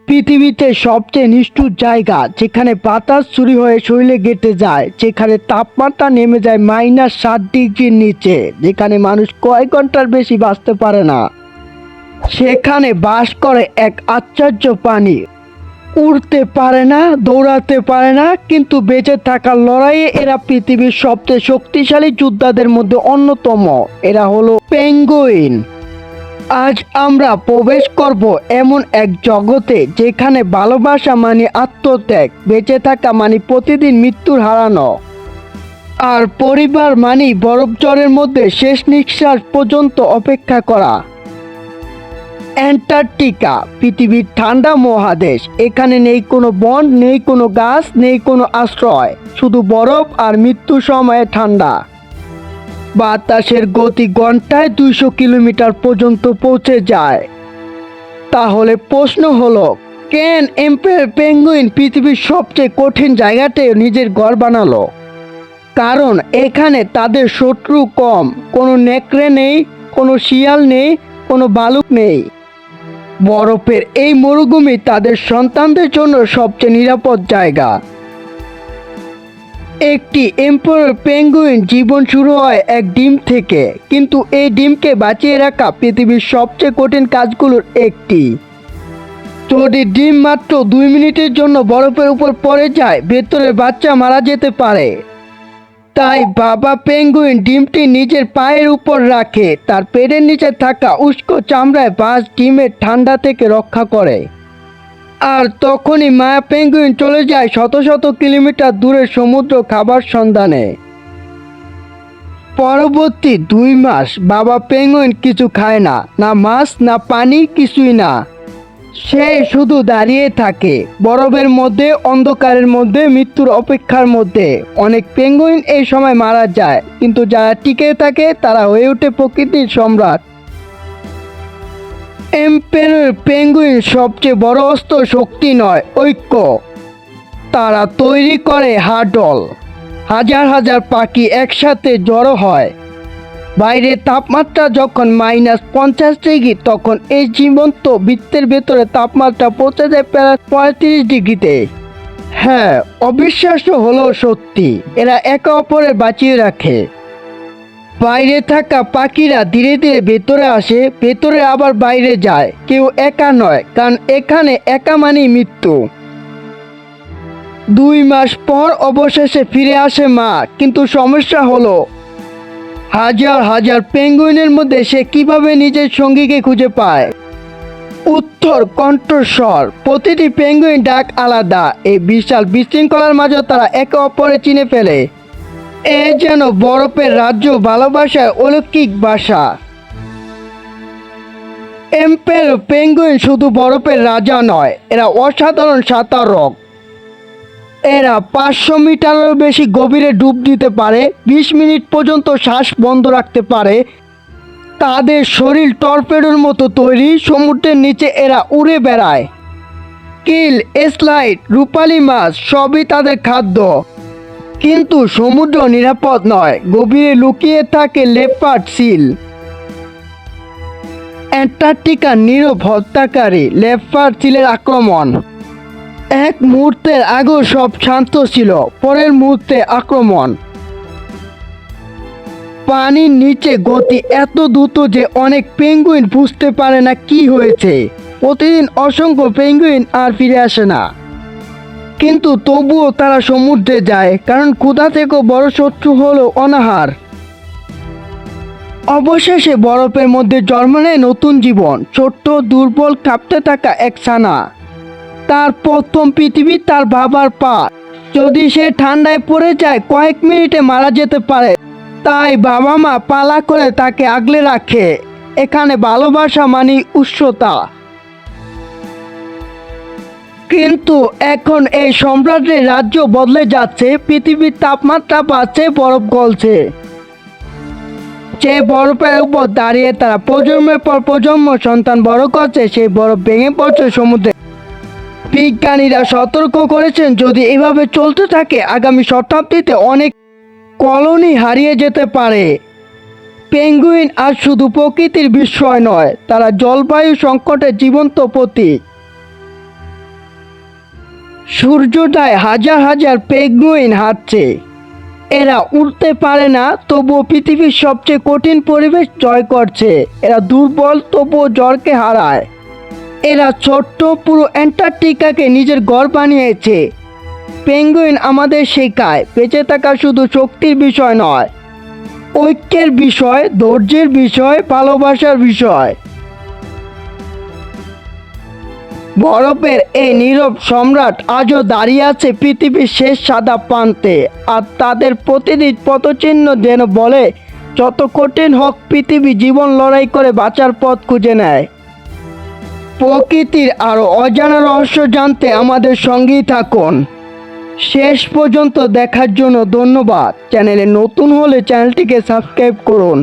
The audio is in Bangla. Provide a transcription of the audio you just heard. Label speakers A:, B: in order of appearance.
A: পৃথিবীতে সবচেয়ে নিষ্ঠুর জায়গা, যেখানে বাতাস চুরি হয়ে শরীরে গেঁথে যায়, যেখানে তাপমাত্রা নেমে যায় -7 ডিগ্রির নিচে, যেখানে মানুষ কয়েক ঘন্টার বেশি বাঁচতে পারে না। সেখানে বাস করে এক আশ্চর্য প্রাণী। উড়তে পারে না, দৌড়াতে পারে না, কিন্তু বেঁচে থাকার লড়াইয়ে এরা পৃথিবীর সবচেয়ে শক্তিশালী যোদ্ধাদের মধ্যে অন্যতম। এরা হলো পেঙ্গুইন। আজ আমরা প্রবেশ করব এমন এক জগতে যেখানে ভালোবাসা মানে আত্মত্যাগ, বেঁচে থাকা মানে প্রতিদিন মৃত্যুর হারানো, আর পরিবার মানে বরফ জ্বরের মধ্যে শেষ নিঃশ্বাস পর্যন্ত অপেক্ষা করা। অ্যান্টার্কটিকা পৃথিবীর ঠান্ডা মহাদেশ। এখানে নেই কোনো বন, নেই কোনো গাছ, নেই কোনো আশ্রয়, শুধু বরফ আর মৃত্যু সময়ে ঠান্ডা। বাতাসের গতি ঘন্টায় 200 কিলোমিটার পর্যন্ত পৌঁছে যায়। তাহলে প্রশ্ন হলো, কেন এম্পায়ার পেঙ্গুইন পৃথিবীর সবচেয়ে কঠিন জায়গাতে নিজের ঘর বানালো? কারণ এখানে তাদের শত্রু কম, কোনো নেকড়ে নেই, কোনো শিয়াল নেই, কোনো ভালুক নেই। বরফের এই মরুভূমি তাদের সন্তানদের জন্য সবচেয়ে নিরাপদ জায়গা। একটি এম্পায়ার পেঙ্গুইন জীবন শুরু হয় এক ডিম থেকে, কিন্তু এই ডিমকে বাঁচিয়ে রাখা পৃথিবীর সবচেয়ে কঠিন কাজগুলোর একটি। যদি ডিম মাত্র 2 মিনিটের জন্য বরফের উপর পড়ে যায়, ভেতরের বাচ্চা মারা যেতে পারে। তাই বাবা পেঙ্গুইন ডিমটি নিজের পায়ের উপর রাখে, তার পেটের নিচে থাকা উষ্ণ চামড়ায় বাঁশ ডিমের ঠান্ডা থেকে রক্ষা করে। আর তখনই মা পেঙ্গুইন চলে যায় শত শত কিলোমিটার দূরে সমুদ্র খাবার সন্ধানে। পরবর্তী 2 মাস বাবা পেঙ্গুইন কিছু খায় না, না মাছ, না পানি, কিছুই না। সে শুধু দাঁড়িয়ে থাকে বরফের মধ্যে, অন্ধকারের মধ্যে, মৃত্যুর অপেক্ষার মধ্যে। অনেক পেঙ্গুইন এই সময় মারা যায়, কিন্তু যারা টিকে থাকে তারা হয়ে ওঠে প্রকৃতির সম্রাট। এম্পায়ার পেঙ্গুইন সবচেয়ে বড় অস্ত্র শক্তি নয়, ঐক্য। তারা তৈরি করে হাডল। হাজার হাজার পাখি একসাথে জড়ো হয়। বাইরে তাপমাত্রা যখন -50 ডিগ্রি, তখন এই জীবন্ত বৃত্তের ভেতরে তাপমাত্রা পৌঁছে যায় প্রায় 35 ডিগ্রিতে। হ্যাঁ, অবিশ্বাস্য হলেও সত্যি, এরা একে অপরের বাঁচিয়ে রাখে। বাইরে থাকা পাখিরা ধীরে ধীরে ভেতরে আসে, ভেতরে আবার বাইরে যায়। কেউ একা নয়, কারণ এখানে একা মানেই মৃত্যু। 2 মাস পর অবশেষে ফিরে আসে মা, কিন্তু সমস্যা হলো, হাজার হাজার পেঙ্গুইনের মধ্যে সে কিভাবে নিজের সঙ্গীকে খুঁজে পায়? উত্তর কণ্ঠস্বর। প্রতিটি পেঙ্গুইন ডাক আলাদা। এই বিশাল বিশৃঙ্খলার মাঝে তারা একে অপরে চিনে ফেলে। এ যেন বরফের রাজ্য, ভালোবাসার অলৌকিক ভাষা। এম্পায়ার পেঙ্গুইন শুধু বরফের রাজা নয়, এরা অসাধারণ সাঁতারক। এরা 500 মিটারেরও বেশি গভীরে ডুব দিতে পারে, 20 মিনিট পর্যন্ত শ্বাস বন্ধ রাখতে পারে। তাদের শরীর টর্পেডোর মতো তৈরি, সমুদ্রের নিচে এরা উড়ে বেড়ায়। কিল, স্লাইড, রূপালী মাছ সবই তাদের খাদ্য। কিন্তু সমুদ্র নিরাপদ নয়, গভীরে লুকিয়ে থাকে লেপার্ড সিল। অ্যান্টার্কটিকার নীরব হত্যাকারী লেপার্ড সিলের আক্রমণ। এক মুহূর্তের আগেও সব শান্ত ছিল, পরের মুহূর্তে আক্রমণ। পানির নিচে গতি এত দ্রুত যে অনেক পেঙ্গুইন বুঝতে পারে না কি হয়েছে। প্রতিদিন অসংখ্য পেঙ্গুইন আর ফিরে আসে না, কিন্তু তবুও তারা সমুদ্রে যায়, কারণ ক্ষুধা থেকেও বড় শত্রু হলো অনাহার। অবশেষে বরফের মধ্যে জন্ম নেয় নতুন জীবন। ছোট্ট, দুর্বল, কাঁপতে থাকা এক ছানা। তার প্রথম পৃথিবী তার বাবার পা। যদি সে ঠান্ডায় পড়ে যায়, কয়েক মিনিটে মারা যেতে পারে। তাই বাবা মা পালা করে তাকে আগলে রাখে। এখানে ভালোবাসা মানে উষ্ণতা। কিন্তু এখন এই সম্রাটের রাজ্য বদলে যাচ্ছে। পৃথিবীর তাপমাত্রা বাড়ছে, বরফ গলছে। যে বরফের উপর দাঁড়িয়ে তারা প্রজন্মের পর প্রজন্ম সন্তান বড় করছে, সেই বরফ ভেঙে পড়ছে সমুদ্রে। বিজ্ঞানীরা সতর্ক করেছেন, যদি এভাবে চলতে থাকে আগামী শতাব্দীতে অনেক কলোনি হারিয়ে যেতে পারে। পেঙ্গুইন আর শুধু প্রকৃতির বিস্ময় নয়, তারা জলবায়ু সংকটের জীবন্ত প্রতীক। সূর্যোদয় হাজার হাজার পেঙ্গুইন হাঁটছে। এরা উড়তে পারে না, তবুও পৃথিবীর সবচেয়ে কঠিন পরিবেশ জয় করছে। এরা দুর্বল, তবুও জ্বরকে হারায়। এরা ছোট্ট, পুরো অ্যান্টার্কটিকাকে নিজের ঘর বানিয়েছে। পেঙ্গুইন আমাদের শেখায় বেঁচে থাকা শুধু শক্তির বিষয় নয়, ঐক্যের বিষয়, ধৈর্যের বিষয়, ভালোবাসার বিষয়। বরফের এই নীরব সম্রাট আজও দাঁড়িয়ে আছে পৃথিবীর শেষ সাদা প্রান্তে, আর তাদের প্রতিটি পদচিহ্ন যেন বলে, যত কঠিন হোক পৃথিবী জীবন লড়াই করে বাঁচার পথ খুঁজে নেয়। প্রকৃতির আরও অজানা রহস্য জানতে আমাদের সঙ্গেই থাকুন। শেষ পর্যন্ত দেখার জন্য ধন্যবাদ। চ্যানেলে নতুন হলে চ্যানেলটিকে সাবস্ক্রাইব করুন।